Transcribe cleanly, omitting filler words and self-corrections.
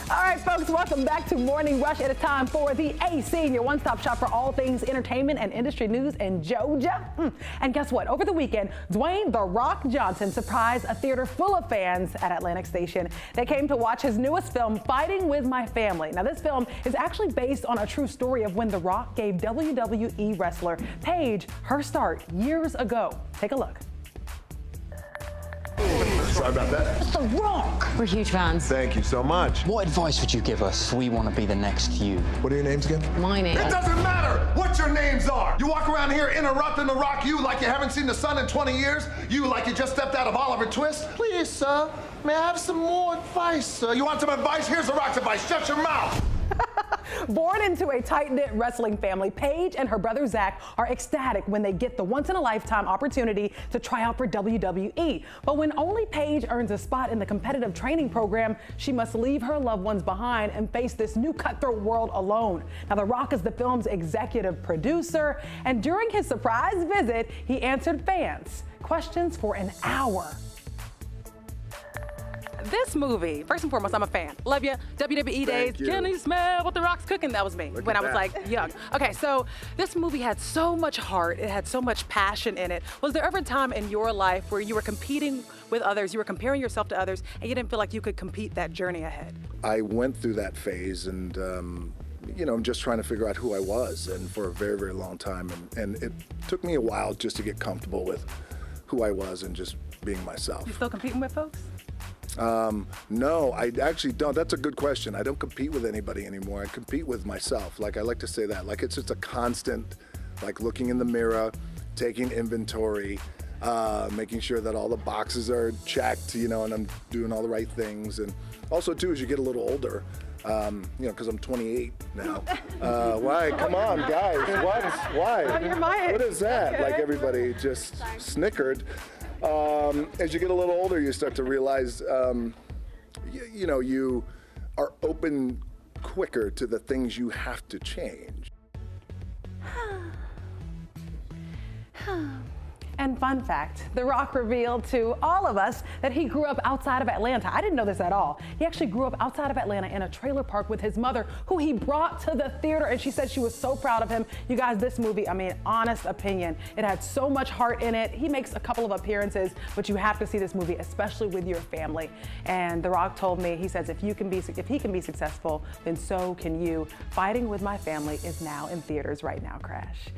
All right, folks, welcome back to Morning Rush at a time for the A-Scene, your one-stop shop for all things entertainment and industry news in Georgia. And guess what? Over the weekend, Dwayne "The Rock" Johnson surprised a theater full of fans at Atlantic Station. They came to watch his newest film, Fighting With My Family. Now, this film is actually based on a true story of when The Rock gave WWE wrestler Paige her start years ago. Take a look. Sorry about that. It's The Rock. We're huge fans. Thank you so much. What advice would you give us? We want to be the next you. What are your names again? My name. It doesn't matter what your names are. You walk around here interrupting The Rock, you like you haven't seen the sun in 20 years. You like you just stepped out of Oliver Twist. Please, sir, may I have some more advice, sir? You want some advice? Here's The Rock's advice. Shut your mouth. Born into a tight-knit wrestling family, Paige and her brother Zach are ecstatic when they get the once-in-a-lifetime opportunity to try out for WWE. But when only Paige earns a spot in the competitive training program, she must leave her loved ones behind and face this new cutthroat world alone. Now, The Rock is the film's executive producer, and during his surprise visit, he answered fans' questions for an hour. This movie, first and foremost, I'm a fan. Love you. WWE days. Can you smell what The Rock's cooking? That was me when I was like young. Okay, so this movie had so much heart. It had so much passion in it. Was there ever a time in your life where you were competing with others, you were comparing yourself to others, and you didn't feel like you could compete that journey ahead? I went through that phase and, you know, I'm just trying to figure out who I was, and for a very, very long time. And it took me a while just to get comfortable with who I was and just being myself. You still competing with folks? No, I actually don't. That's a good question. I don't compete with anybody anymore. I compete with myself. Like, I like to say that. Like, it's just a constant, like, looking in the mirror, taking inventory, making sure that all the boxes are checked, you know, and I'm doing all the right things. And also, too, as you get a little older, you know, because I'm 28 now. Why? Come on, guys. What? Why? You're my age. What is that? Okay. Like, everybody just snickered. As you get a little older, you start to realize, you know, you are open quicker to the things you have to change. And fun fact, The Rock revealed to all of us that he grew up outside of Atlanta. I didn't know this at all. He actually grew up outside of Atlanta in a trailer park with his mother, who he brought to the theater, and she said she was so proud of him. You guys, this movie, I mean, honest opinion, it had so much heart in it. He makes a couple of appearances, but you have to see this movie, especially with your family. And The Rock told me, he says, if he can be successful, then so can you. Fighting With My Family is now in theaters right now, Crash.